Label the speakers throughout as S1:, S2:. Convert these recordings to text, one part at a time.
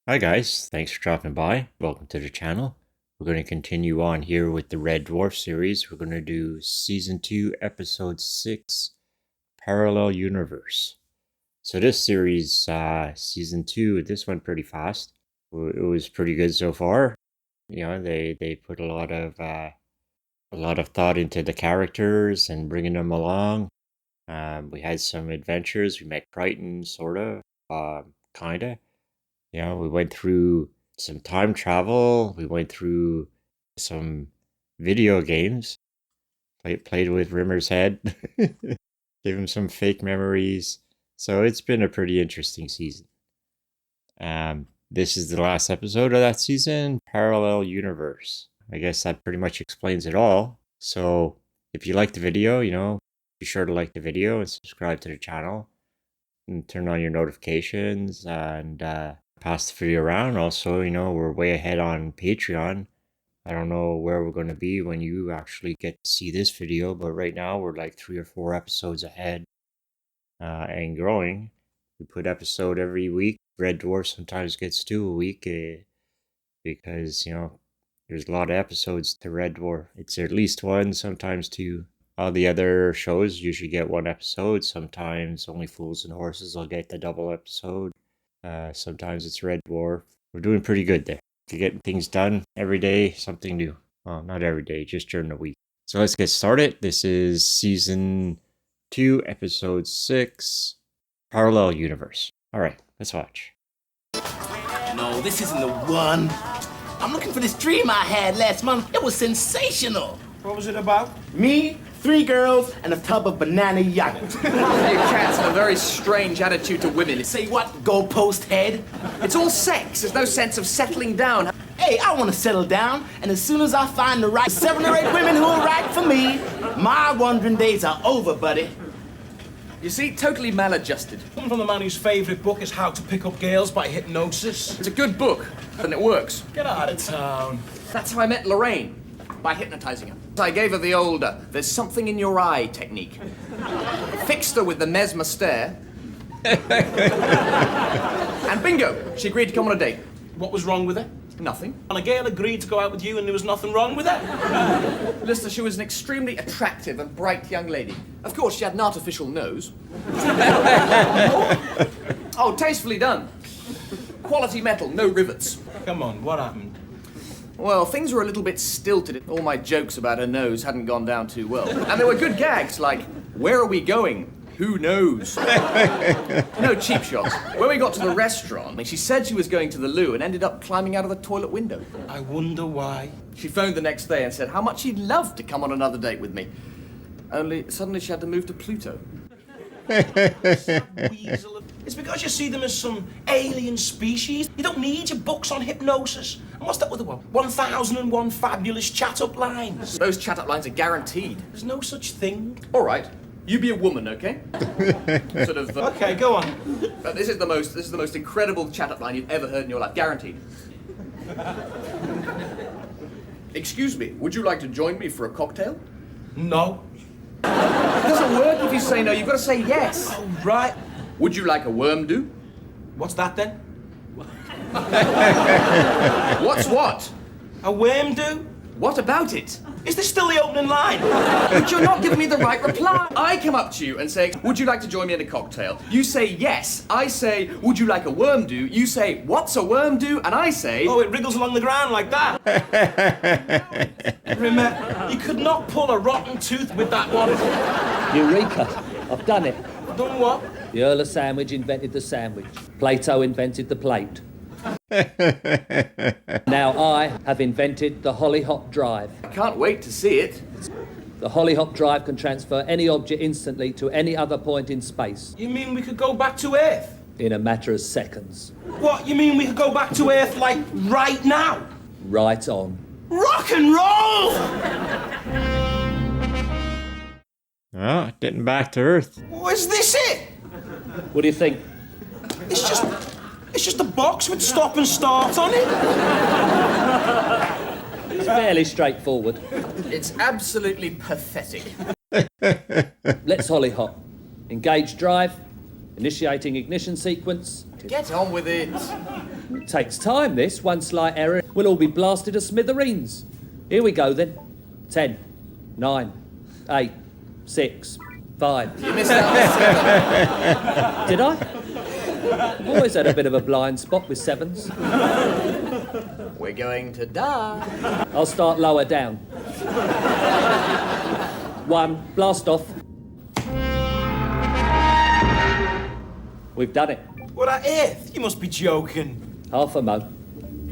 S1: Hi guys, thanks for dropping by. Welcome to the channel. We're going to continue on here with the Red Dwarf series. We're going to do Season 2, Episode 6, Parallel Universe. So this series, Season 2, this went pretty fast. It was pretty good so far. You know, they put a lot of thought into the characters and bringing them along. We had some adventures. We met Crichton, sort of, kinda. You know, we went through some time travel. We went through some video games. Played with Rimmer's head. Gave him some fake memories. So it's been a pretty interesting season. This is the last episode of that season, Parallel Universe. I guess that pretty much explains it all. So if you like the video, be sure to like the video and subscribe to the channel. And turn on your notifications and pass the video around. Also, we're way ahead on Patreon. I don't know where we're going to be when you actually get to see this video, but right now we're like 3 or 4 episodes ahead and growing. We put episode every week. Red Dwarf sometimes gets 2 a week because, there's a lot of episodes to Red Dwarf. It's at least 1, sometimes 2. All the other shows usually get 1 episode. Sometimes Only Fools and Horses will get the double episode. Sometimes it's Red Dwarf. We're doing pretty good there. We're getting things done every day, something new. Well, not every day, just during the week. So let's get started. This is Season 2, Episode 6, Parallel Universe. All right, let's watch.
S2: No, this isn't the one. I'm looking for this dream I had last month. It was sensational.
S3: What was it about?
S2: Me, 3 girls, and a tub of banana yogurt.
S4: Your cats have a very strange attitude to women.
S2: Say what, goalpost head?
S4: It's all sex. There's no sense of settling down.
S2: Hey, I want to settle down, and as soon as I find the right 7 or 8 women who are right for me, my wandering days are over, buddy.
S4: You see, totally maladjusted.
S3: Coming from the man whose favourite book is How to Pick Up Girls by Hypnosis.
S4: It's a good book, and it works.
S3: Get out of town.
S4: That's how I met Lorraine, by hypnotizing her. I gave her the old, there's something in your eye technique. Fixed her with the mesmer stare. And bingo, she agreed to come on a date.
S3: What was wrong with it?
S4: Nothing.
S3: And a girl agreed to go out with you and there was nothing wrong with it?
S4: Lister, she was an extremely attractive and bright young lady. Of course, she had an artificial nose. Oh, tastefully done. Quality metal, no rivets.
S3: Come on, what happened?
S4: Well, things were a little bit stilted. All my jokes about her nose hadn't gone down too well. And there were good gags like, where are we going? Who knows? No cheap shots. When we got to the restaurant, she said she was going to the loo and ended up climbing out of the toilet window.
S3: I wonder why.
S4: She phoned the next day and said how much she'd love to come on another date with me. Only suddenly she had to move to Pluto.
S3: It's because you see them as some alien species. You don't need your books on hypnosis. And what's that other one? 1001 fabulous chat-up lines.
S4: Those chat-up lines are guaranteed.
S3: There's no such thing.
S4: All right. You be a woman, okay? Sort of.
S3: Okay, go on.
S4: This is the most incredible chat-up line you've ever heard in your life, guaranteed. Excuse me, would you like to join me for a cocktail?
S3: No.
S4: It doesn't work if you say no. You've got to say yes.
S3: Oh, right.
S4: Would you like a worm do?
S3: What's that then?
S4: What's what?
S3: A worm do?
S4: What about it?
S3: Is this still the opening line?
S4: But you're not giving me the right reply. I come up to you and say, would you like to join me in a cocktail? You say yes. I say, would you like a worm do? You say, what's a worm do? And I say...
S3: Oh, it wriggles along the ground like that. Remember, you could not pull a rotten tooth with that one.
S5: Eureka! I've done it.
S3: Done what?
S5: The Earl of Sandwich invented the sandwich. Plato invented the plate. Now I have invented the hollyhock drive.
S4: I can't wait to see it.
S5: The hollyhock drive can transfer any object instantly to any other point in space
S3: You mean we could go back to Earth?
S5: in a matter of seconds.
S3: What, you mean we could go back to Earth, like, right now?
S5: Right on.
S2: Rock and roll!
S1: Oh, getting back to Earth.
S3: Is this it?
S5: What do you think?
S3: It's just a box with stop and start on it.
S5: It's fairly straightforward.
S4: It's absolutely pathetic.
S5: Let's hollyhock. Engage drive. Initiating ignition sequence.
S4: Get on with it.
S5: It takes time, this. One slight error, we'll all be blasted to smithereens. Here we go, then. 10, 9, 8, 6, 5.
S4: You missed out.
S5: Did I? I've always had a bit of a blind spot with sevens.
S4: We're going to die.
S5: I'll start lower down. 1, blast off. We've done it.
S3: What on earth? You must be joking.
S5: Half a mo.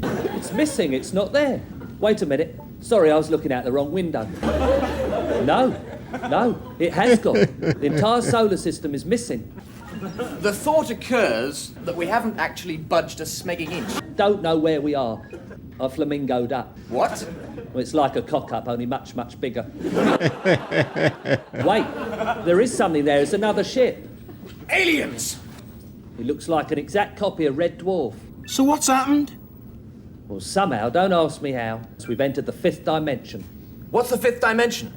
S5: It's missing, it's not there. Wait a minute. Sorry, I was looking out the wrong window. No, it has gone. The entire solar system is missing.
S4: The thought occurs that we haven't actually budged a smegging inch.
S5: Don't know where we are. I flamingoed up.
S4: What?
S5: Well, it's like a cock-up, only much, much bigger. Wait, there is something there. It's another ship.
S3: Aliens!
S5: It looks like an exact copy of Red Dwarf.
S3: So what's happened?
S5: Well, somehow, don't ask me how, we've entered the 5th dimension.
S4: What's the 5th dimension?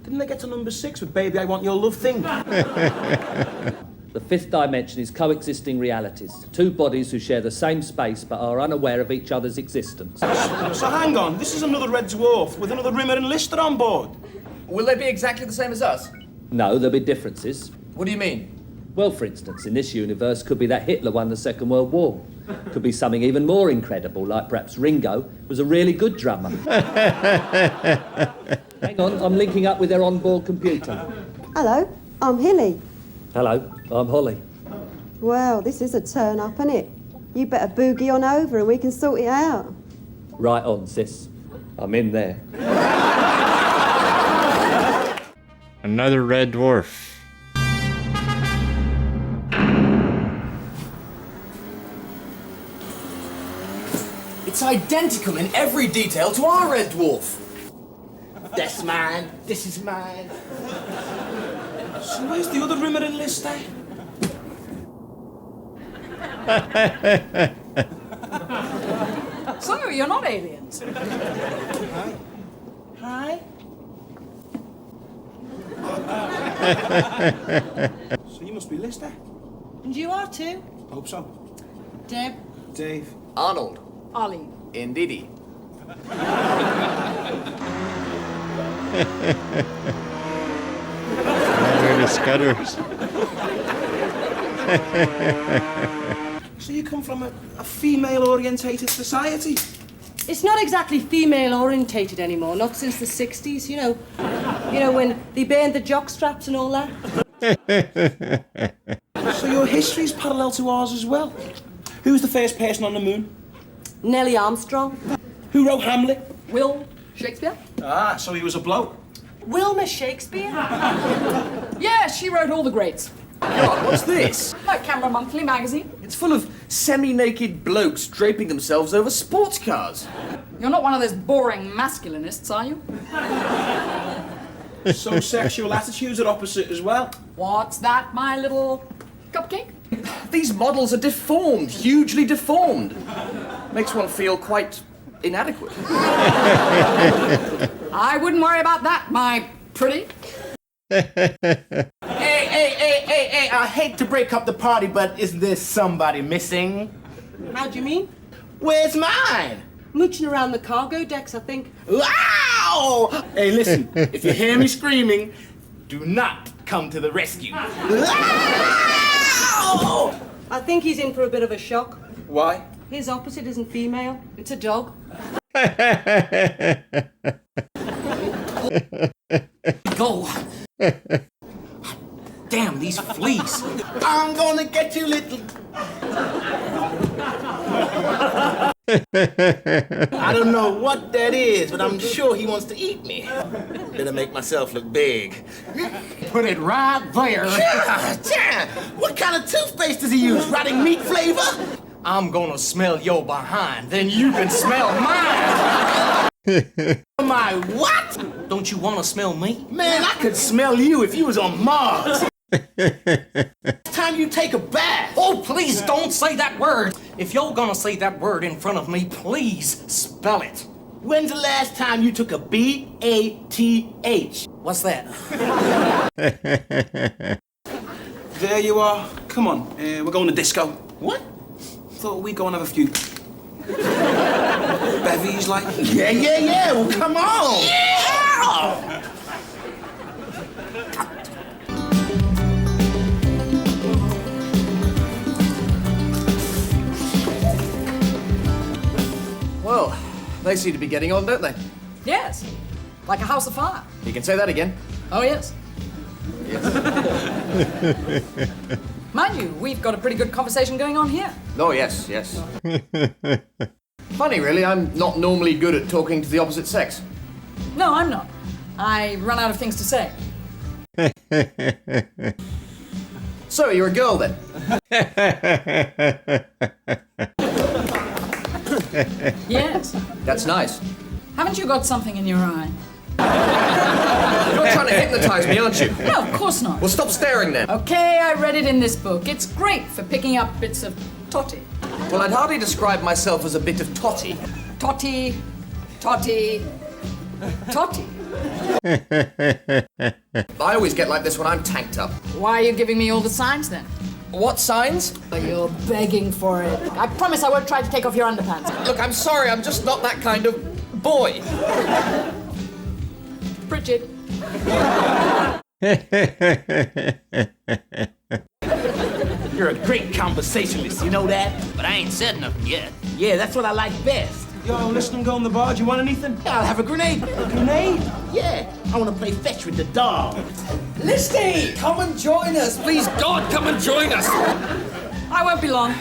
S3: Didn't they get to number 6 with Baby I Want Your Love thing?
S5: The 5th dimension is coexisting realities. Two bodies who share the same space but are unaware of each other's existence.
S3: So hang on, this is another Red Dwarf with another Rimmer and Lister on board.
S4: Will they be exactly the same as us?
S5: No, there'll be differences.
S4: What do you mean?
S5: Well, for instance, in this universe, could be that Hitler won the Second World War. Could be something even more incredible, like perhaps Ringo was a really good drummer. Hang on, I'm linking up with their onboard computer.
S6: Hello, I'm Hilly.
S5: Hello, I'm Holly.
S6: Well, this is a turn up, isn't it? You better boogie on over and we can sort it out.
S5: Right on, sis. I'm in there.
S1: Another red dwarf.
S4: It's identical in every detail to our Red Dwarf.
S2: That's mine. This is mine.
S3: So where's the other Rimmer and Lister?
S7: So, you're not aliens?
S3: Hi. So you must be Lister?
S7: And you are too?
S3: I hope so.
S7: Deb,
S3: Dave.
S4: Arnold.
S7: Ollie.
S4: Indeedy.
S1: Where the scudders.
S3: So you come from a female-orientated society?
S8: It's not exactly female-orientated anymore, not since the 60s, you know when they banned the jock straps and all that.
S3: So your history's parallel to ours as well. Who was the first person on the moon?
S8: Nellie Armstrong.
S3: Who wrote Hamlet?
S7: Will Shakespeare?
S3: Ah, so he was a bloke.
S8: Wilma Shakespeare?
S7: Yeah, she wrote all the greats.
S4: God, what's this?
S7: My Camera Monthly magazine.
S4: It's full of semi-naked blokes draping themselves over sports cars.
S7: You're not one of those boring masculinists, are you?
S3: So sexual attitudes are opposite as well.
S7: What's that, my little cupcake?
S4: These models are deformed, hugely deformed. Makes one feel quite inadequate.
S7: I wouldn't worry about that, my pretty.
S2: Hey, I hate to break up the party, but is there somebody missing?
S8: How do you mean?
S2: Where's mine?
S8: Mooching around the cargo decks, I think.
S2: Wow! Hey, listen, if you hear me screaming, do not come to the rescue. Wow!
S8: I think he's in for a bit of a shock.
S3: Why?
S8: His opposite isn't female, it's a dog.
S3: Go. Damn, these fleas.
S2: I'm gonna get you, little... I don't know what that is, but I'm sure he wants to eat me. Better make myself look big.
S3: Put it right there.
S2: Damn! What kind of toothpaste does he use? Rotting meat flavor?
S3: I'm gonna smell your behind, then you can smell mine.
S2: My what?
S3: Don't you wanna smell me?
S2: Man, I could smell you if you was on Mars. It's time you take a bath.
S3: Oh, please don't say that word. If you're gonna say that word in front of me, please spell it.
S2: When's the last time you took a B-A-T-H?
S3: What's that? There you are. Come on, we're going to disco.
S2: What?
S3: Thought we'd go and have a few heavies like.
S2: Yeah. Well, come on.
S3: Yeah!
S4: Well, they seem to be getting on, don't they?
S7: Yes. Like a house of fire.
S4: You can say that again.
S7: Oh, yes.
S4: Yes.
S7: Mind you, we've got a pretty good conversation going on here.
S4: Oh, yes. Funny, really, I'm not normally good at talking to the opposite sex.
S7: No, I'm not. I run out of things to say.
S4: So, you're a girl then?
S7: Yes.
S4: That's nice.
S7: Haven't you got something in your eye?
S4: You're trying to hypnotize me, aren't you?
S7: No, of course not.
S4: Well, stop staring then.
S7: Okay, I read it in this book. It's great for picking up bits of totty.
S4: Well, I'd hardly describe myself as a bit of totty.
S7: Totty.
S4: I always get like this when I'm tanked up.
S7: Why are you giving me all the signs then?
S4: What signs?
S7: You're begging for it. I promise I won't try to take off your underpants.
S4: Look, I'm sorry, I'm just not that kind of boy.
S7: Bridget.
S2: You're a great conversationalist, you know that? But I ain't said nothing yet. Yeah, that's what I like best.
S3: Yo, listen, I'm going to the bar. Do you want anything?
S2: Yeah, I'll have a grenade.
S3: A grenade?
S2: Yeah, I want to play fetch with the dog.
S4: Listy, come and join us. Please, God, come and join us.
S7: I won't be long.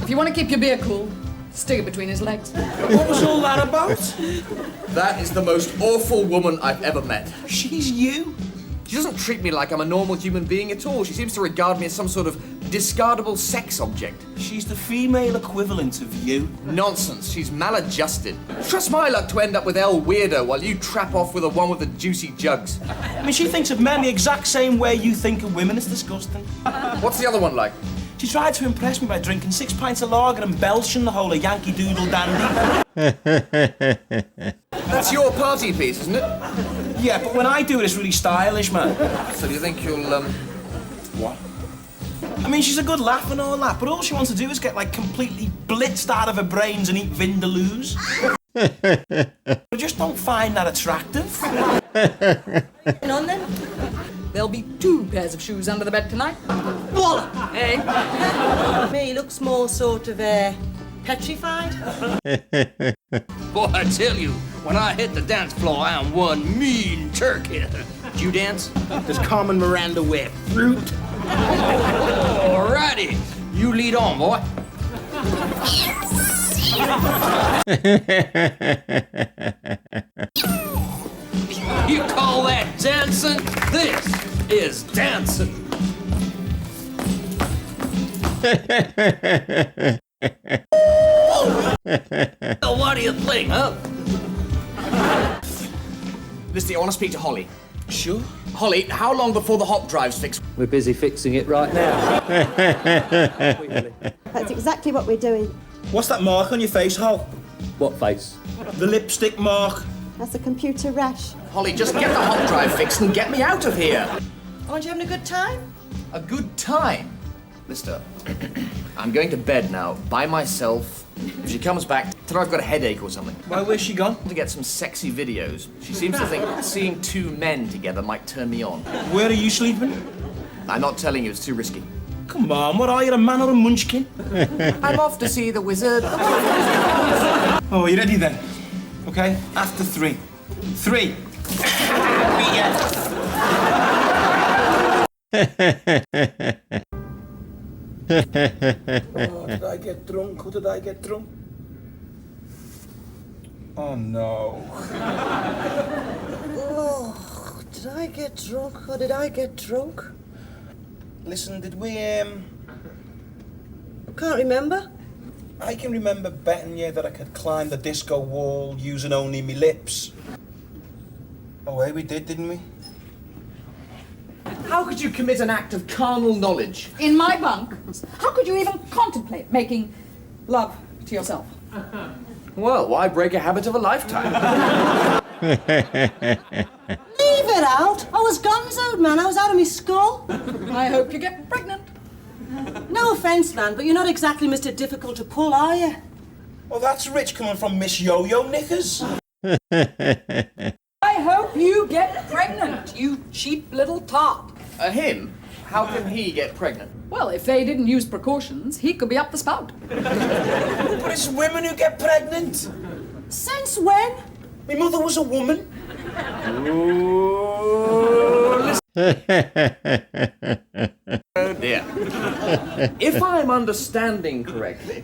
S7: If you want to keep your beer cool, stick it between his legs.
S3: What was all that about?
S4: That is the most awful woman I've ever met.
S3: She's you?
S4: She doesn't treat me like I'm a normal human being at all. She seems to regard me as some sort of discardable sex object.
S3: She's the female equivalent of you.
S4: Nonsense. She's maladjusted. Trust my luck to end up with El Weirdo while you trap off with the one with the juicy jugs.
S3: I mean, she thinks of men the exact same way you think of women. It's disgusting.
S4: What's the other one like?
S3: She tried to impress me by drinking 6 pints of lager and belching the whole of Yankee Doodle Dandy.
S4: That's your party piece, isn't it?
S3: Yeah, but when I do it, it's really stylish, man.
S4: So do you think you'll,
S3: What? I mean, she's a good laugh and all that, but all she wants to do is get, like, completely blitzed out of her brains and eat Vindaloos. I just don't find that attractive.
S8: And on then?
S7: There'll be 2 pairs of shoes under the bed tonight. Wallop, eh?
S8: Me looks more sort of, petrified.
S9: Boy, I tell you, when I hit the dance floor, I'm one mean turkey. Do you dance?
S2: Does Carmen Miranda wear fruit?
S9: Alrighty, you lead on, boy. You call that dancing? This is dancing. Well, what do you think, huh?
S4: Listy, I want to speak to Holly.
S3: Sure.
S4: Holly, how long before the hop drive's fixed?
S5: We're busy fixing it right now.
S6: That's exactly what we're doing.
S3: What's that mark on your face, Hol?
S5: What face?
S3: The lipstick mark.
S6: That's a computer rash.
S4: Holly, just get the hop drive fixed and get me out of here.
S8: Aren't you having a good time?
S4: A good time? Mister, I'm going to bed now, by myself. If she comes back, tell her I've got a headache or something.
S3: Why, where's she gone?
S4: To get some sexy videos. She seems to think seeing 2 men together might turn me on.
S3: Where are you sleeping?
S4: I'm not telling you, it's too risky.
S3: Come on, what are you, a man or a munchkin?
S4: I'm off to see the wizard.
S3: Oh, are you ready then? Okay, after 3. 3. Meet ya. Oh, did I get drunk or did I get drunk? Oh no.
S8: Oh, did I get drunk or did I get drunk?
S3: Listen, did we,
S8: Can't remember.
S3: I can remember betting you that I could climb the disco wall using only me lips. Oh, hey, we did, didn't we?
S4: How could you commit an act of carnal knowledge?
S7: In my bunk, how could you even contemplate making love to yourself?
S4: Well, why break a habit of a lifetime?
S8: Leave it out. I was gonzoed, man. I was out of my skull.
S7: I hope you get pregnant.
S8: No offence, man, but you're not exactly Mr. Difficult to pull, are you?
S3: Well, that's rich coming from Miss Yo-Yo Knickers.
S7: I hope you get pregnant, you cheap little tot.
S4: Him? How can he get pregnant?
S7: Well, if they didn't use precautions, he could be up the spout.
S3: But it's women who get pregnant.
S8: Since when?
S3: My mother was a woman.
S4: Oh dear. If I'm understanding correctly,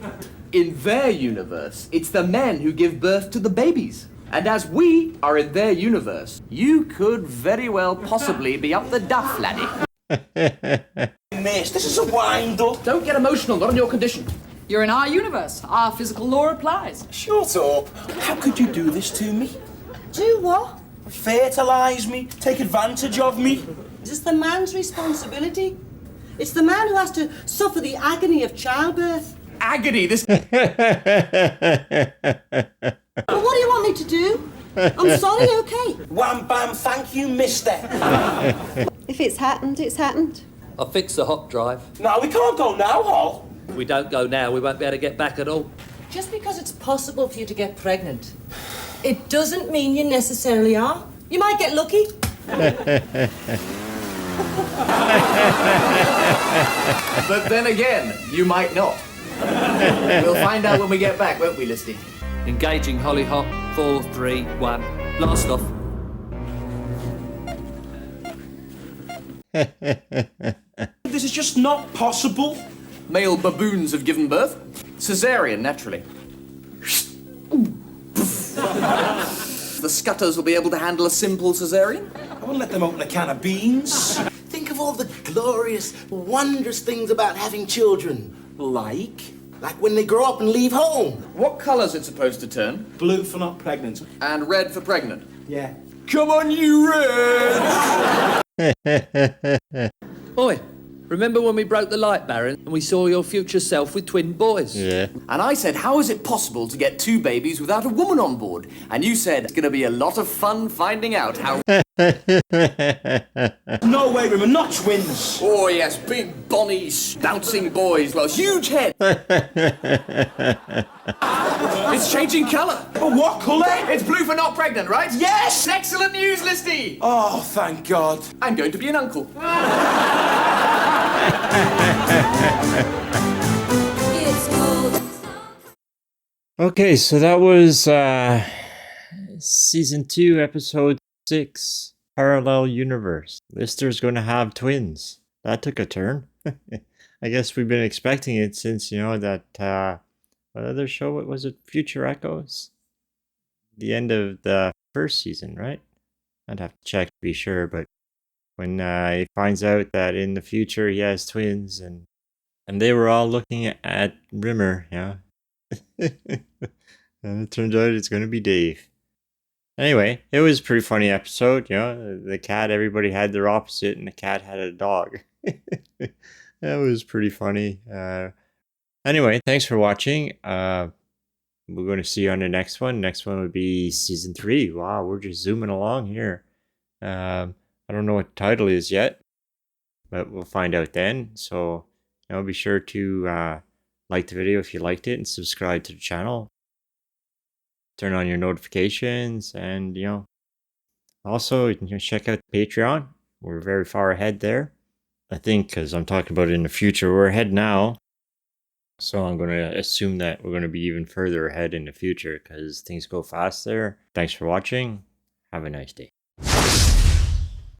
S4: in their universe, it's the men who give birth to the babies. And as we are in their universe, you could very well possibly be up the duff, laddie.
S3: Miss, this is a wind-up.
S4: Don't get emotional, not on your condition.
S7: You're in our universe. Our physical law applies.
S3: Shut up. How could you do this to me?
S8: Do what?
S3: Fertilise me, take advantage of me.
S8: Is this the man's responsibility? It's the man who has to suffer the agony of childbirth.
S4: Agony, this...
S8: Well, what do you want me to do? I'm sorry, okay.
S3: Wham bam, thank you, mister.
S6: If it's happened, it's happened.
S5: I'll fix the hot drive.
S3: No, we can't go now, Hol.
S5: If we don't go now, we won't be able to get back at all.
S8: Just because it's possible for you to get pregnant, it doesn't mean you necessarily are. You might get lucky.
S4: But then again, you might not. We'll find out when we get back, won't we, Listy?
S5: Engaging Hollyhock, 4, 3, 1. Blast off.
S3: This is just not possible.
S4: Male baboons have given birth. Caesarean, naturally. The scutters will be able to handle a simple caesarean.
S3: I won't let them open a can of beans.
S2: Think of all the glorious, wondrous things about having children.
S3: Like?
S2: Like when they grow up and leave home.
S4: What colour's it supposed to turn?
S3: Blue for not pregnant.
S4: And red for pregnant.
S3: Yeah.
S4: Come on, you red!
S5: Oi, remember when we broke the light, Baron, and we saw your future self with twin boys?
S1: Yeah.
S4: And I said, how is it possible to get 2 babies without a woman on board? And you said, it's going to be a lot of fun finding out how...
S3: No way, women, not twins.
S4: Oh yes, big, bonny, bouncing boys. Well, huge head. It's changing colour.
S3: But what colour?
S4: It's blue for not pregnant, right? Yes! Excellent news, Listy!
S3: Oh, thank God.
S4: I'm going to be an uncle.
S1: Okay, so that was season 2, episode 6, Parallel Universe. Lister's going to have twins. That took a turn. I guess we've been expecting it since, that, what other show? What was it? Future Echoes? The end of the first season, right? I'd have to check to be sure, but when he finds out that in the future he has twins and they were all looking at Rimmer, yeah. And it turns out it's going to be Dave. Anyway, it was a pretty funny episode, the cat, everybody had their opposite, and the cat had a dog. That was pretty funny. Anyway, thanks for watching. We're going to see you on the next one. Next one would be season 3. Wow, we're just zooming along here. I don't know what the title is yet, but we'll find out then. So, be sure to like the video if you liked it and subscribe to the channel. Turn on your notifications and, also you can check out the Patreon. We're very far ahead there. I think because I'm talking about it in the future, we're ahead now. So I'm going to assume that we're going to be even further ahead in the future because things go fast there. Thanks for watching. Have a nice day.